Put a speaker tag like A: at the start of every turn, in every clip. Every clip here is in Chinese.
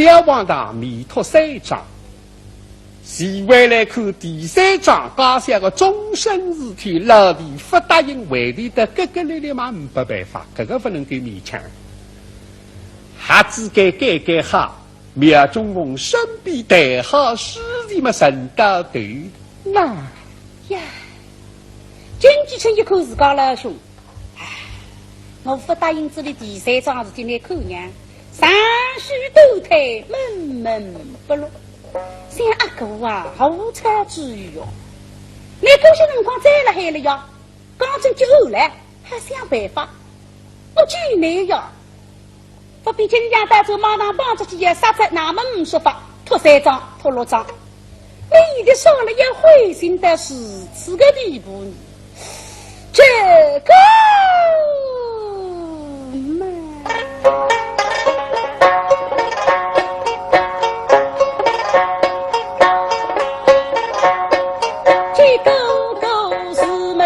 A: 小王大弥陀三章，是回来看第三章讲下个终身事体，老弟不答应为的的格格里里嘛没办法，这个不能够勉强。还只该改改好，苗中翁身边带好诗人们神道头。
B: 那呀，经济成一口自家老兄，我不答应这里第三章事体那口娘，三须斗退，闷闷不乐。像阿哥啊，无才之语哦。你高兴辰光再了海了呀，刚正就后来还想办法，我拒没呀。不比今家带走马上帮着几爷杀在那么说法，拖三张拖6张，你的说了要灰心的是此个地步，这个嘛。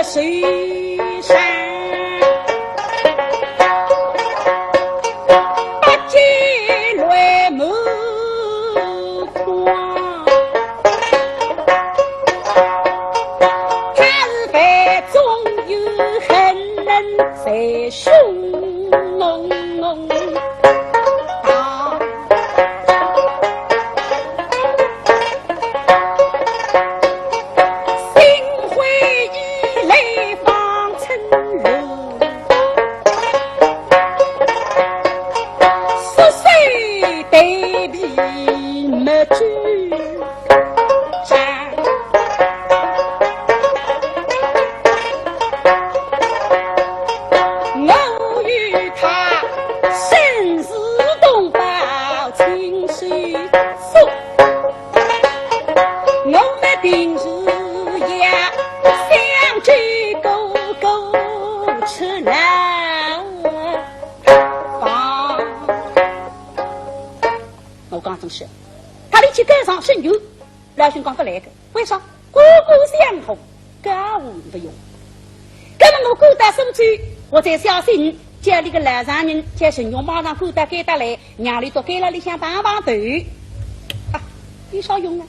B: 水山八戒来木框，他是非总有恨人在胸他力气盖上深油，老兄讲不来的，为啥？个个相同，家务不用。那么我勾搭手指，我在小心家里个老丈人在神用马上勾搭给他来，娘里都给了里向帮帮头。啊，有啥用啊？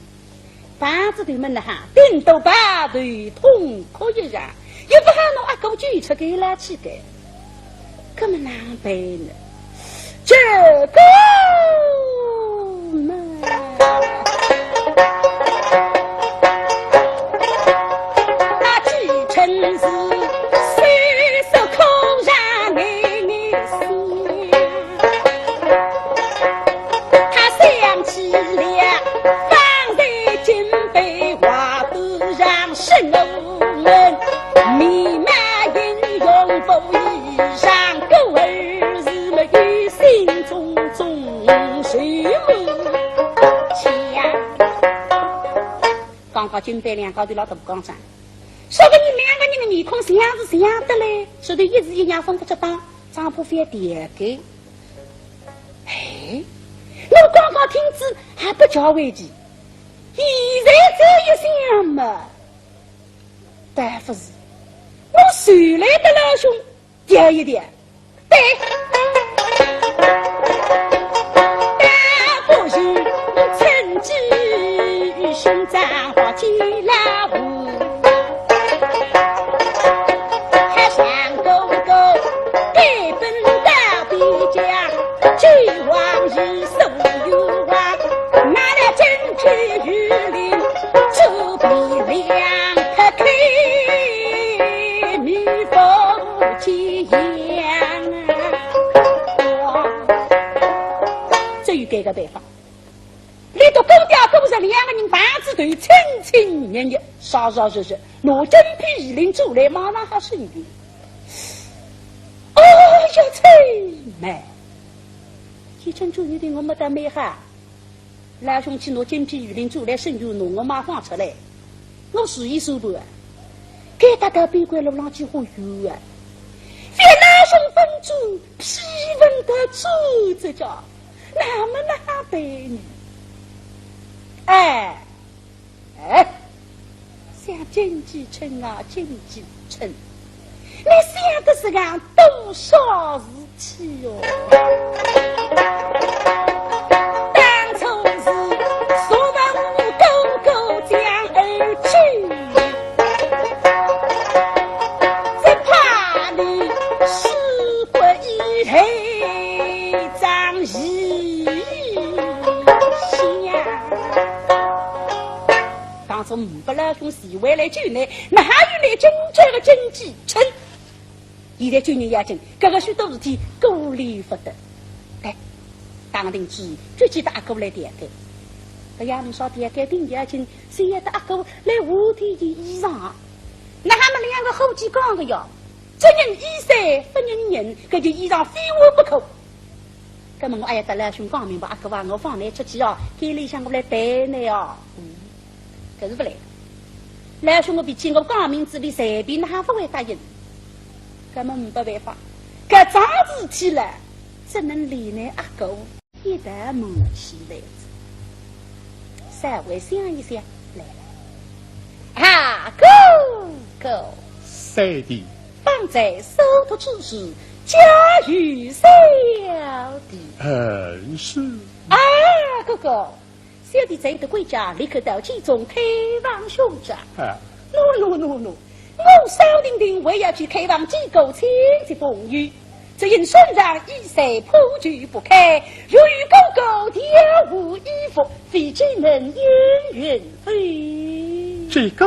B: 板子头们了哈，顶头把头痛可以让，又不喊我阿哥举出给了去给，这么难办呢？这个嘛。那几成是随手口让你心，他想起了放在金杯话都让神人弥漫英勇不衣让狗儿是没有心中水母刚刚军队两高头老大不讲讲，说个你两个人的面孔像是像的嘞，说的一字一样分不出当，张不非点给。哎，我刚刚听知还不叫危机，现在这一想嘛，但不是我谁来的老兄点一点，对。趁机寻账花起拉舞，还想勾勾给本到底讲，俱往日所有望，拿了真皮玉林，就比两颗开蜜蜂起样啊！这有改个办法。你都勾掉勾着两个人板子头亲亲热热，杀杀热热，拿真皮一领出来，马上还生鱼。哦呀，催美！一阵就有点我没得美哈，老兄去拿真皮鱼鳞出来生鱼，拿我马放出来，我试一手不啊？给大家别怪路上几乎有啊！别老兄分主批文的主这叫那么难背你。哎，像经济城啊，经济城，你想的是俺多少事体哟？当不老兄是为了救你，那还有来军这个经济称。现在救人也紧，这个许多事体孤立不得。哎，当定主意，最记得阿哥来点改。这衙门说点改定也紧，谁也得阿哥来无体的衣裳。那他们两个后继讲的哟，这人衣衫不认人，这就衣裳非我不可。那么我也得老兄讲明白，阿哥话我放你出去哦，给里向我来带你哦。可是不来。老兄我比起我讲明之里随便，哪不会答应？根本没办法，搿桩事体了，只能连累阿哥一旦忙起来子。稍微想一想，来了，啊，go，
A: 三弟，
B: 放在手头之时，家与小弟。
A: 是。
B: 啊，哥哥，小弟在的归家，立刻到集中开望兄长。喏。我少丁丁为要去开往机构亲戚风雨，只因身上衣衫破旧不堪，由于哥哥调无衣服，非只能因缘飞。
A: 这个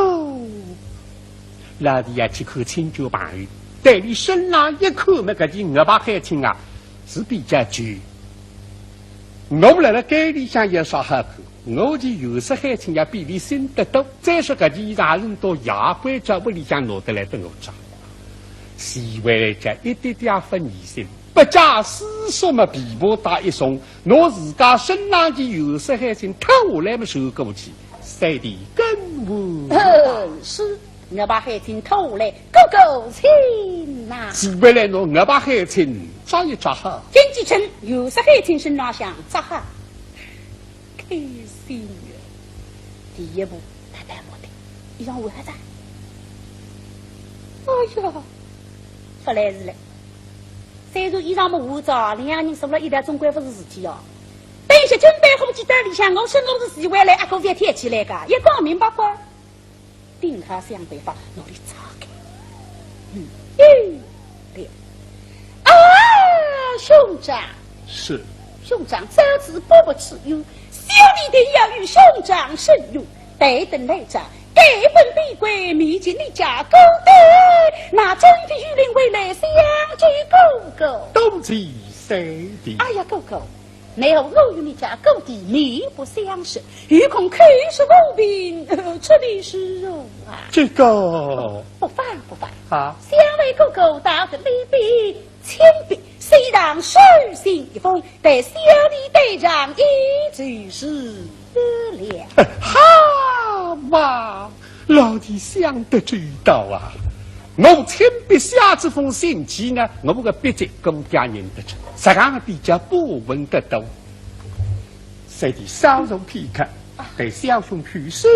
A: 老弟呀，去看青椒朋友，对你身上一看那个的我把海青啊，是比较旧。我们来了街里向也少好看。我的有色海青也比你新得多，再说搿件衣裳人到牙关脚屋里向拿得来的我穿，习惯来讲一点点分疑心，不假思索嘛，琵琶打一送，拿自家身上的有色海青脱下来嘛收过去，三弟更无。
B: 是，我把海青脱下来，够亲呐。
A: 习惯来拿我把海青抓一抓好。
B: 经济称有色海青身上想抓好。开心了，第一步他带我的，衣裳为何在？哎呀，说来是嘞，虽然衣裳没污糟，两个人说了一点总归不是事体哦。等一下准备好几袋里向，我说我是喜欢来阿哥饭贴起来噶，也讲明白不？定他想办法努力擦开。对。啊，兄长。
A: 是。
B: 兄长这次不吃忧。小弟的要与兄长深入，待等来长，该本必归密进你家勾兑，那真的与令未来相聚狗。
A: 冬季三弟。
B: 哎呀，狗，奈何我与你家狗弟面不相识，欲恐开始公平，出的是肉啊。
A: 这个
B: 不烦
A: 啊！
B: 三位狗打得礼宾千遍。虽然手心一封，待小弟队长一句是了。
A: 好嘛，老弟想得知道啊！我亲笔写这封信寄呢，我个笔迹更加认得出，实际比较不稳得多。三弟稍容片刻，给小兄去试。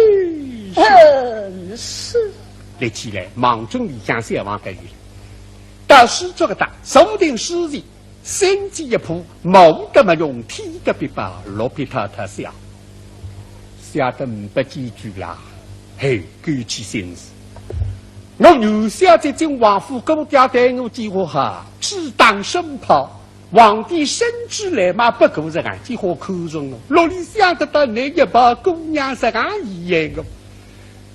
B: 是。
A: 立起来，忙中里向小王给予。到诗作个大，手定诗字，心机一铺，梦得么用天的笔把落笔他笑，写得不几句啦，嘿，举起心思。我留下这种王府公家对我计划哈，只当生炮。皇帝升职来嘛，不过是俺计划看重哦。落里想得到那一把姑娘是俺一样的。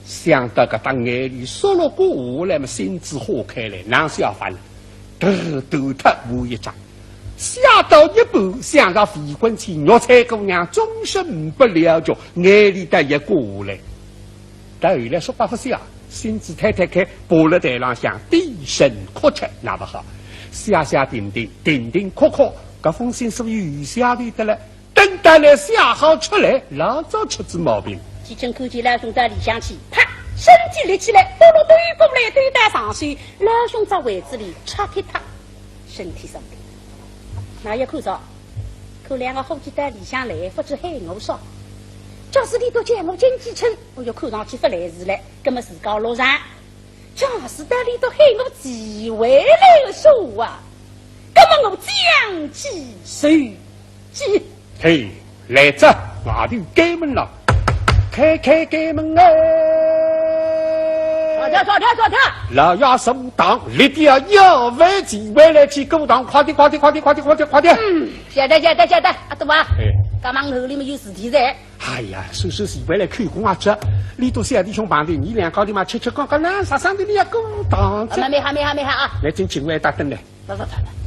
A: 想到搿搭眼里缩了过下来嘛，心智化开来，哪小烦了，头脱无一张。下到一半，想到废婚妻玉彩姑娘终身不了结，眼里得一过来。但后来说不笑，心智太开，爬了台浪向低声哭泣，那不好。下定哭，搿封信是余下的得了，等到来下好出来，老早出子毛病。
B: 几阵看见老兄到里向去，啪，身体立起来，哆啰对过来对打上去，老兄在位子里擦踢他，身体生病。那也看着，可两个伙计到里向来，不知害我少。假使你都见我经济称，我就看上去不来事了，葛么自家落上。假使到你都害我几回来说啊，葛么我将计就计。
A: 嘿，来着，外头开门了。开开门哎！
B: 坐跳！
A: 老爷送当，立定要为几位来去勾当，快点！晓得，阿多啊！干嘛楼里面有事体噻？哎呀，是为来看工啊这，里头小弟兄旁的，你两高头嘛吃吃刚刚那啥上的你要够当着。
B: 没好啊！
A: 来进请我打灯来。
B: 不，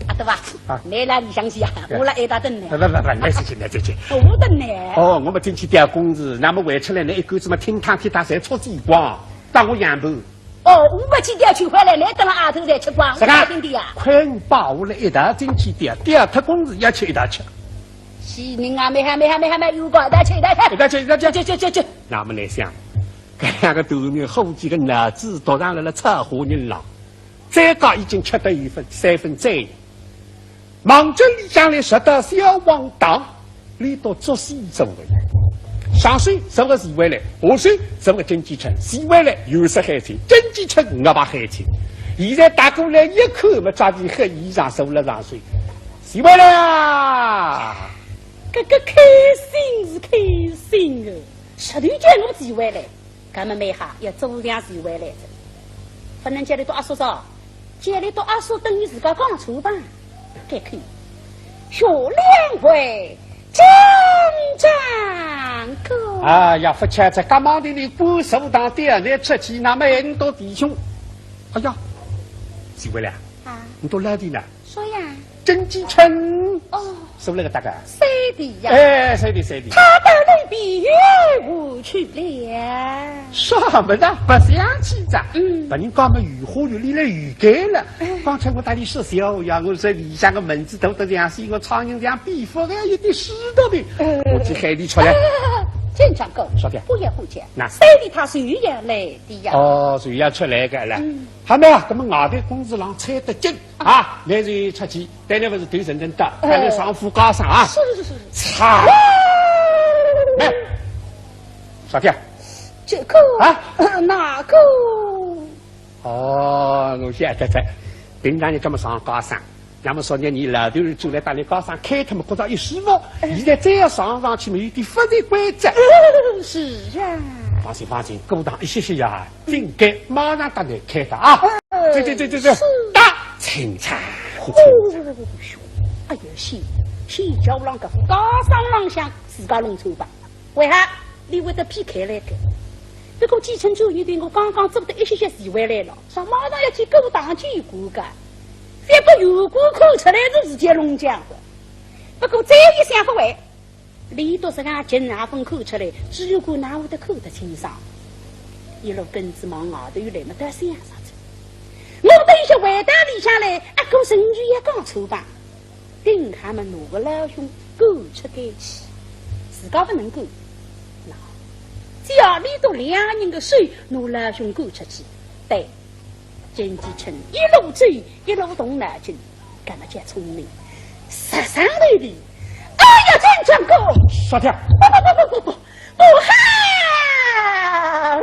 B: 阿德吧，你来里向去啊，我来挨打灯呢。
A: 不，来进来。
B: 我灯呢？
A: 哦，我们进去调工资，那么回出来那一个子嘛，听汤听打才出几光，当我养盘。
B: 哦，我们去调取回来，来等了阿头再吃光。
A: 是
B: 吧？的呀。
A: 快把我了一大进去调他工资要吃一大吃。
B: 是您啊，没，有个一大吃。
A: 那么来想，这两个头呢，后几个儿子都上来了策划人了，再搞已经吃得3分3。忙着里向来拾得小王当，里头做西走的。上水什么是回来，下水什么经济城，西回来又是海钱，经济城我把海钱。现在打过来一口嘛，抓紧黑衣裳收了上水，西回来啊！
B: 这个开心哦！十头叫我寄回来，咱们每下要做两寄回来的，不能家里多阿叔少，家里多阿叔等于自家讲错吧？该看学两回张哥
A: 啊呀，不吃在干嘛的你过手当店来出去，那么很多弟兄，哎呀，寄回来
B: 啊！
A: 你都哪里呢？
B: 说呀，
A: 经济城
B: 哦。
A: 收那个大概
B: 谁的呀？
A: 哎，谁的？
B: 他到那边越无去了。
A: 什么的？不想起着。把人讲么雨花雨里来雨改了。刚才我带你说笑呀，我说里向个门子都这样，是一个苍蝇这样壁虎，还有点湿的的。我去海里出来。
B: 经常讲，
A: 说的
B: 不要不讲。
A: 那
B: 谁的他谁要来的呀？
A: 哦，谁要出来个了？好没有？那么外头公司上猜得紧啊！来人出去，当然不是对人人的，还得上副高上啊！
B: 是。
A: 擦！哎，啥的？
B: 这个
A: 啊？
B: 哪个？
A: 哦，我现在平常你这么上高上。那么说呢，你老头儿走来打你高上开他们觉着一舒服，现在再要上去嘛，有点发展规则。
B: 是呀。
A: 放心，过档一些呀，应该马上打来开的啊！这，打清茶。
B: 哎呀，先叫啷个高上浪向自家弄错吧？为啥你为了劈开来个？这个继承者有点我刚刚做的一些事回来了，上马上要去过档去过个。别个有过口出来是直接弄浆的，不过再一想不会，里头是俺进那份口出来，只有过拿我的口的清爽，一路根子往外头来嘛，都要想啥子？我等一下回到里下来，阿哥甚至也讲错吧，跟他们哪个老兄够出该去，自家不能够，那家里头2人的水，拿老兄够出去，对。经济城一路走一路动脑筋，干嘛叫聪明，13岁的，哎呀，真长高！
A: 啥的？
B: 不好了！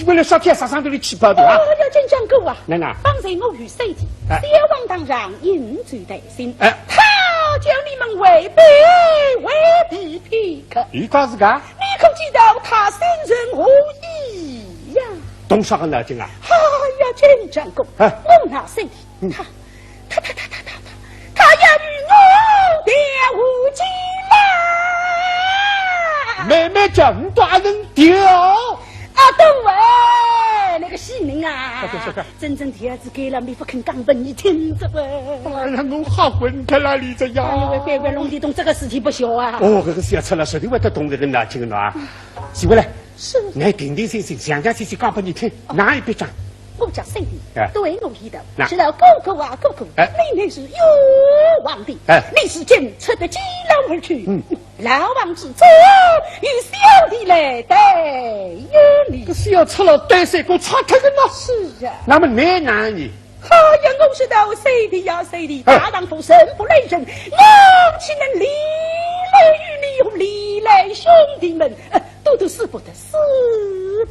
A: 为了啥天啥上头的起跑的啊？
B: 哎呀，真长高啊！
A: 奶奶，
B: 方才我与谁的？小王当上应罪在心，他叫你们为卑为地皮克，
A: 你搞是干？
B: 你可知道他生人何意呀？
A: 懂啥个脑筋啊？
B: 哎呀，真长工！我那谁？他要与我玷污起来！
A: 妹妹叫你多人丢
B: 啊，对喂，那个西宁啊，真正第二次给了，没不肯讲本，你听着喂。
A: 哎呀，我好滚开哪里这样？
B: 哎呦，乖乖，龙地洞这个事情不小啊！
A: 哦，这个是要出了手的，我都懂这个脑筋了啊！媳妇来。
B: 是，
A: 你定定心心，详详细细讲给你听，哪一笔账？
B: 我叫谁的？对我里头，知道哥哥啊，哥哥，你乃是幽王的，你是真出得激浪而去，老王之左与小弟来对有理。
A: 这是要出了对谁给我擦开的呢？
B: 是啊。
A: 那么你哪里？
B: 哎呀，我知道谁的呀，谁的大丈夫生不累人，我岂能离来与你和离来兄弟们？都死不得，死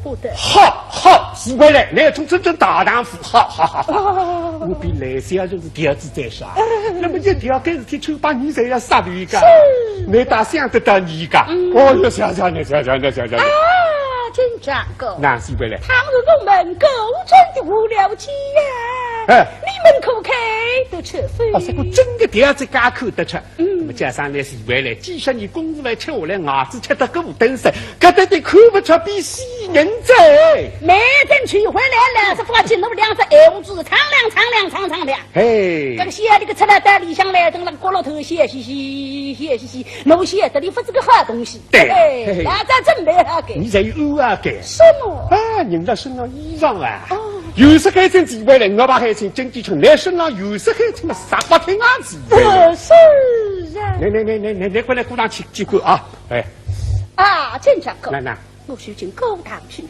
B: 不得！
A: 好，死回来，你要从真正大丈夫，好。我比来小就是第二次再杀，那么一条该是天抽把你才要杀了一个，你打想得到你一个？哦哟，想。
B: 真长狗，
A: 那死回来。
B: 倘若我们构成的无聊期呀，你们可开得出非？
A: 这个真的第二次家口得出，那么加上来是回来，几十年工资饭吃下来，牙子吃得骨登神，搿得看不出比西人走。
B: 每天取回来了，是发起侬两只爱屋子，敞亮。
A: 哎，
B: 这个写这个出来带里向来，等那个角落头写，侬写这里不是个好东西。
A: 对，
B: 大家准备好给。
A: 你才有啊给。
B: 什么？
A: 啊，人家身上衣裳啊。哦。有时海参寄回来，我把海参经济村来身上有时海参嘛啥不听啊子。
B: 是啊。
A: 来，过来鼓掌几个啊！哎。
B: 啊，真长狗。
A: 那。
B: 我需进高堂去了。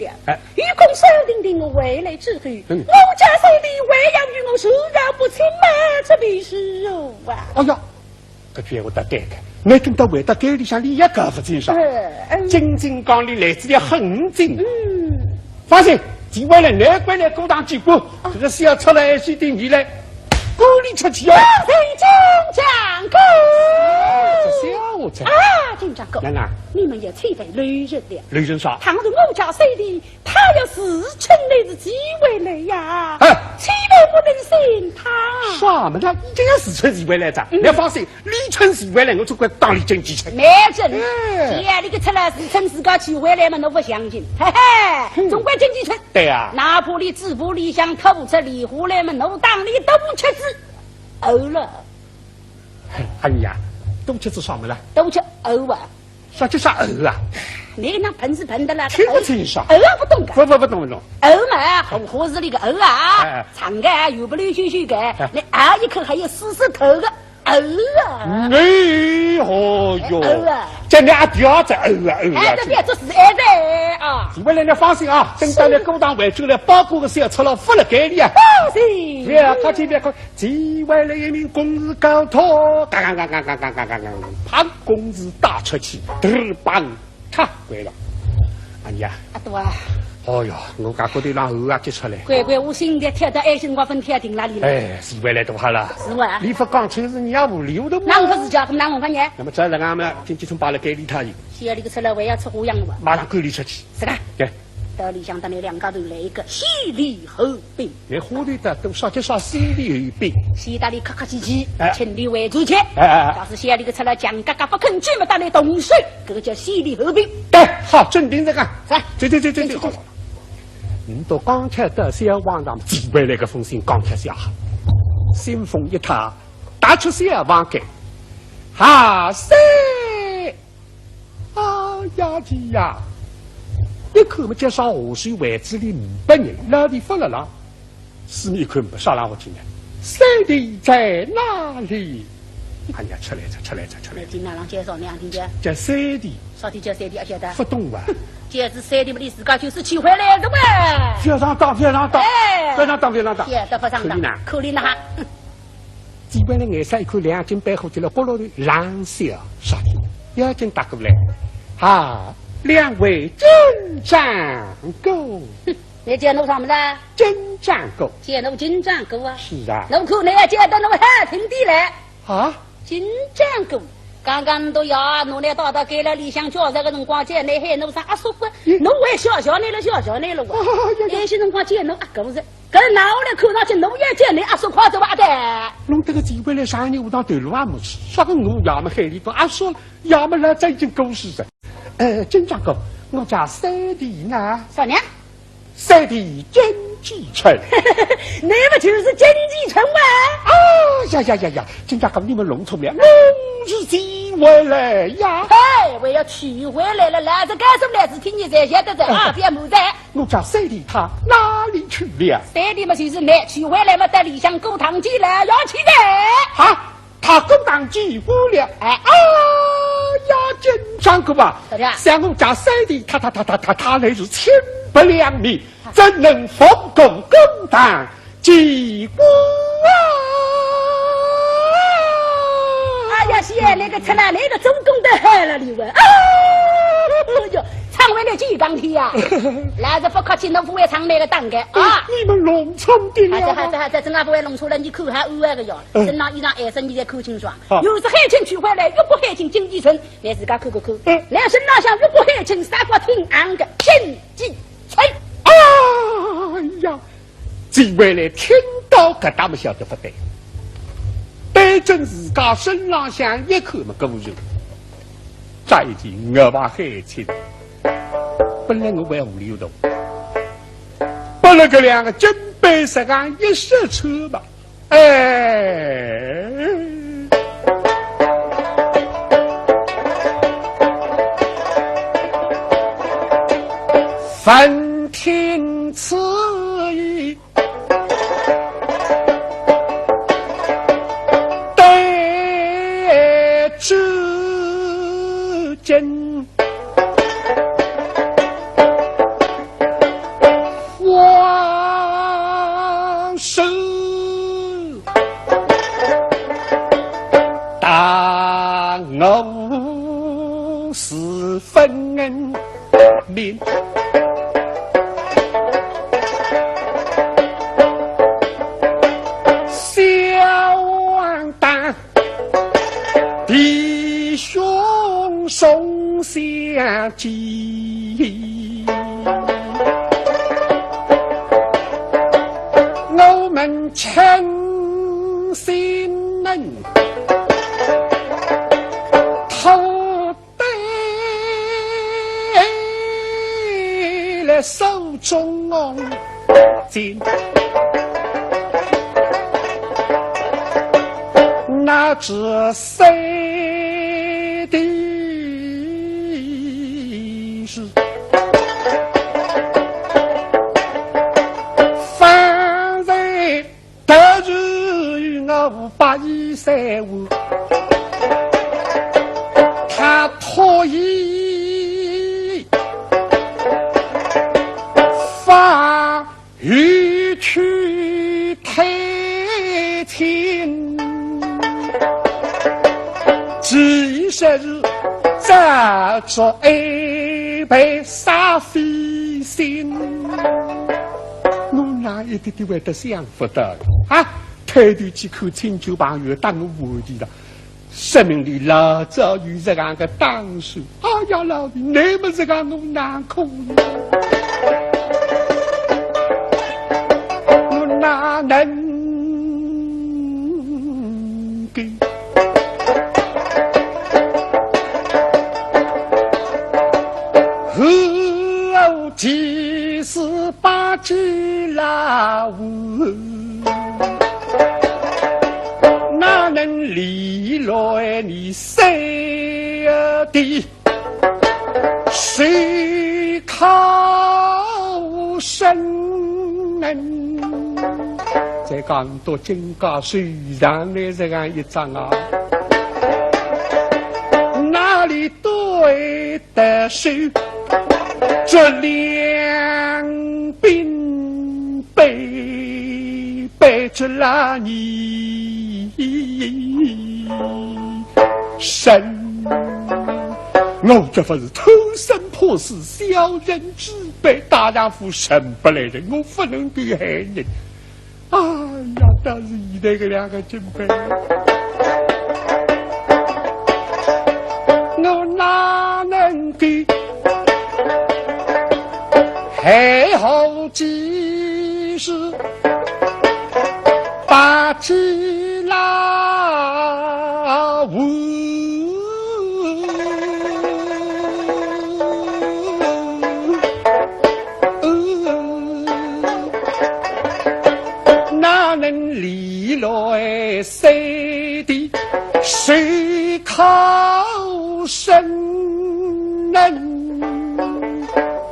B: 愚公手定我未来之后，我家手里为养与我受饶不清嘛，这必是肉啊！
A: 哎呀，这句我得改改，没等到回到街里向里一个不正上，金金刚里来自了很精。放心，今晚来难怪来高堂结果，这个小出来些的你来，鼓励出去啊！
B: 金长狗，
A: 这小子
B: 啊，金长狗，
A: 奶，
B: 你们也欺负女人了。
A: 女人啥？
B: 倘若我家谁的，他要是趁来自己回来呀，岂不不能信他？
A: 啥么？他已经要4春时回来着。你放心，2春时回来，我就管当你经济村。
B: 没准，家里个出来4春自个去回来嘛，侬不相信？嘿嘿，总归经济村。
A: 对呀。
B: 哪怕你自负理想，偷出梨花来嘛，侬当你都不吃子，呕了。
A: 哎呀，都吃子啥么了？
B: 都吃呕啊！
A: 啥叫啥呕啊？
B: 那个那盆是盆的啦，
A: 听不清啥？
B: 呕不懂个？
A: 不懂。
B: 呕嘛，红河子里个呕啊，长个又不溜须个，你啊一口还有40头个呕啊！
A: 哎哦哟，这俩吊着呕啊！
B: 哎，这别做事哎的啊！
A: 为了你放心啊，等到了高档回去了，包裹个小车了，付了给你啊！
B: 放心，
A: 别客气别客气，只为了一名公事高头，嘎，怕公事打出去，棒他归了。哎呀，
B: 多啊！
A: 哦哟，我家觉得让偶啊接出来。
B: 乖，我心里贴的爱心，我分贴定哪里了？
A: 哎，是回来多好了。
B: 是哇。
A: 你不讲全是你也无理，我都。
B: 那我不是叫，那我看你。
A: 那么这人俺们经济村把了给你他有。
B: 现在这个出来我要出花样了。
A: 马上赶你出去。
B: 是的。
A: 对。
B: 到里向到那两家头来一个西里合并。
A: 连花里的都少西里合并。
B: 西大里客气气，请你为主去。要是县里个出来讲嘎嘎不肯去嘛，到那动水，这个叫西里合并。
A: 对，好，镇定这个。
B: 是。
A: 对，好。你到钢铁的小网上寄回来个封信，钢铁小好，信封一沓，打出小网给，哈塞，啊呀的呀，一看么介绍河水位置里500人，哪里发了啦？四面一看不少让我进来，山地在哪里？哎呀，出来着。
B: 今哪让介绍两听见？
A: 叫山地。
B: 啥地叫山地？晓得？
A: 不懂啊。
B: 这是山地么？你自家就是去回来的嘛。
A: 不要上当。
B: 哎，
A: 不要上当。
B: 也得不上当。口里呢哈。
A: 基本的眼上一看2斤白虎就了角落里冷笑啥的，要紧打过来。啊，2位金长狗。
B: 你见侬啥么子？
A: 金长狗。
B: 见侬金长狗啊？
A: 是啊。
B: 侬看你要见到侬还挺地来。
A: 啊。
B: 金长狗。刚刚都要侬来到给了里向叫这个辰光见你海侬上阿叔哥，侬还小你了哇！那些辰光见侬阿狗子，搿拿我来看上去侬也见你阿叔夸着哇的。
A: 侬这个机会来上牛当对路也没去，啥个我要么海里头阿叔，要么来这已经狗屎了。金长狗，我叫山地呢。
B: 啥呢？
A: 山地经济村。
B: 你们就是经济村吗？
A: 呀！金长狗，你们弄错了，是寄回来呀！
B: 哎，我要取回来了，来这干什么来？是听你在晓得的啊！别木在。
A: 我叫山地，他哪里去了？
B: 山地嘛，就是来取回来嘛，在里向沟塘记了要去的。
A: 啊，他沟塘记不了。哎呀，金长狗啊！像我叫山地，他那是千不良民，怎能奉公沟塘记过啊？
B: 现那个出来那个总共都害了你们啊！哟，唱完了几钢铁呀！来这不客气，侬不会唱那个当的啊！
A: 你们弄错的了。
B: 还在，真不会弄错了。你看还5万个哟，身上衣裳颜色你再看清爽。又是海清取回来，又不海清经济村，来自家看。来身上像又不海清啥个平安的经济村。
A: 哎呀，这回来听到可大不晓得不对。但反正自家身上向一口么过人，再见我把海亲。本来我为屋里有动，把那个两个金杯石干一射车吧，分听此意，得知今往事大我是分明。弟兄送相记，我们诚心能偷得了手中金。那这谁的是凡人得日我把一三五，他托一发欲去太清。几十日再做一杯沙飞心，我哪一点点会得想不到啊？推头几口清酒把药当我活的了，生命里老早有这样个当手，哎呀老弟，你们这个我难可以，我哪能给？即使把鸡拉无，哪能离来你谁的谁靠身能？再讲到金家虽然来这样一张啊，哪里对得手？这两鬓背着了你身，我这不是偷生破死，小人之辈，大丈夫生不来人，我不能对害人。哎呀，倒是一代个两个真辈，我哪能给？还好即是把鸡拉无，哪能离来谁的谁靠身能？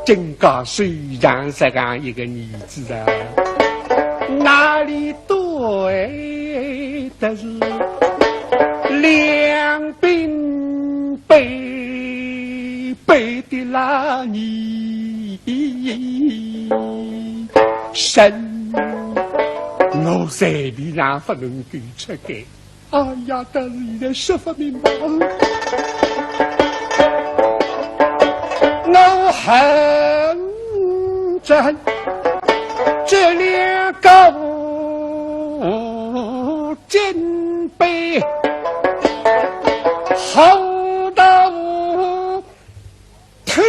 A: 金家虽然是个一个儿子啊，哪里对的是两鬓背的啦你身，我随便让不能给出给，哎呀，但是现在说不明白。我恨真这两个金杯厚到腿，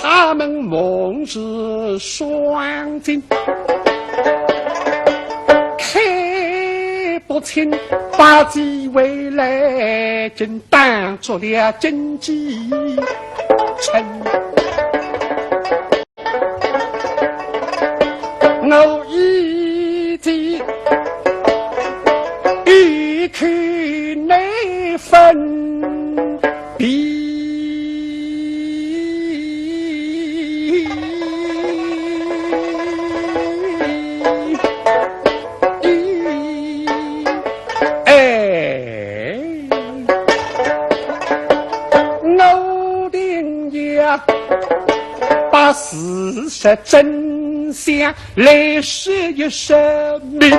A: 他他们梦日双睛，看不清，把几位来竟当作了经济臣。我已经一看那份笔。把事实真相来说一说明。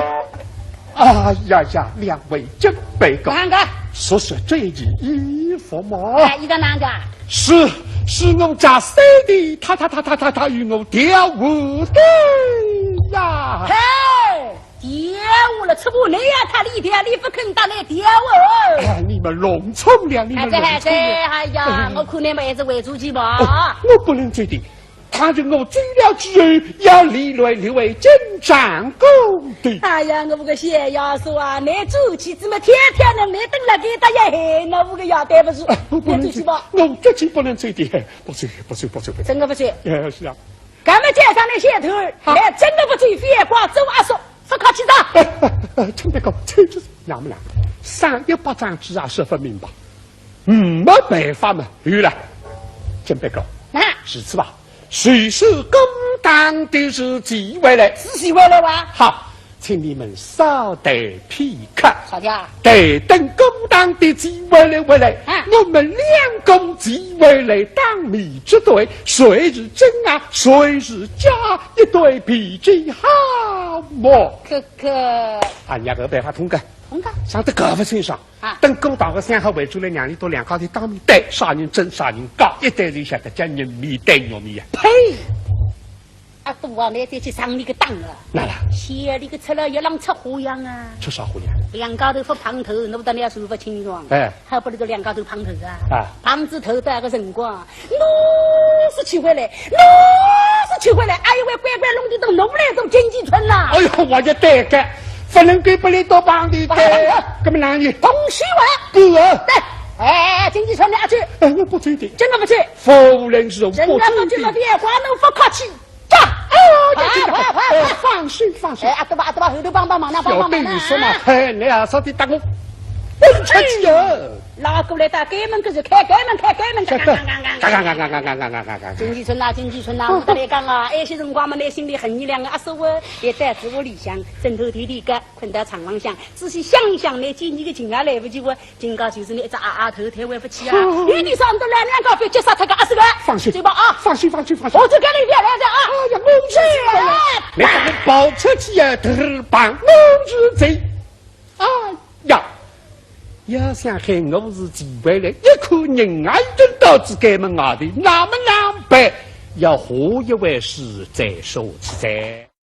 A: 哎呀呀，两位真被告，
B: 哪个？
A: 说是这件衣服吗？
B: 哎，一个哪个？
A: 是我家三弟，他与我跳舞的呀。
B: 嘿，跳舞了，吃不累呀？他里跳，你不肯打来跳舞。
A: 哎，你们弄错了，你们弄错了。
B: 哎呀，我看你们还是为主去吧。
A: 我不能决定。他是我追了之后，要立为正长公的。
B: 哎呀，我个小丫头啊，你主妻子们天天的没等了给大家害那五个丫对不住，你主去吧。
A: 我这期不能追的，不追。
B: 真的不追。
A: 是啊。
B: 咱们街上的小偷，来真的不追，反光走阿叔，说靠气场。
A: 陈别讲，这就是娘们俩，318张纸啊，说不明白，没办法嘛。有了，陈别讲，是此吧？谁是公当的是几位来？
B: 是几位来哇？
A: 好，请你们稍等片刻。
B: 啥的？
A: 待等公当的几位来回来，我们两公几位来当米之对，谁是真啊？谁是假？一对比较好么？
B: 可，
A: 俺家个办法通过。
B: 通过。
A: 想得高不清爽啊！等公道个三号为主来让你到两高头当面对，啥人真啥人假，一旦人晓得将人面对肉面呀！
B: 呸！啊，多啊，你再去上你个当啊！
A: 哪了？
B: 小你个出了一浪出花样啊！
A: 出啥花样？
B: 两高头发胖头，弄不得你要说不清爽。
A: 哎，
B: 还不得个两高头胖头啊！
A: 啊，
B: 胖子头带个辰光，我是取回来，哎呦喂，乖乖弄的都弄来都经济村了。
A: 哎呦，我就对个。不能给不里到帮的，怎么让你
B: 东西
A: 我
B: 对，哎，经济村里去，
A: 我不追的，
B: 真的不去，
A: 夫人是
B: 真的不去了，别光能不客气，走，
A: 快，放心，哎，
B: 阿德巴后头帮忙，
A: 小对你说嘛，嘿，你要说的打我，我出去哟。
B: 拉过来打开门，可是开门，经济村呐，我跟你讲啊，那些辰光嘛，内心里很一凉啊，说我也带自我理想，枕头地个困到床上想，仔细想一想，那见你个情啊来不及，我警告就是你一只头抬回不去啊，有你上都来两个飞，接杀他个20个，
A: 放心，
B: 对吧啊？
A: 放心，我
B: 就跟你别来着啊！
A: 哎呀，我去，你把我抱出去啊，头帮我去贼，哎呀！要想看我是几位来，一看人爱真到自己们外头，那么难办，要何一回事再说起噻。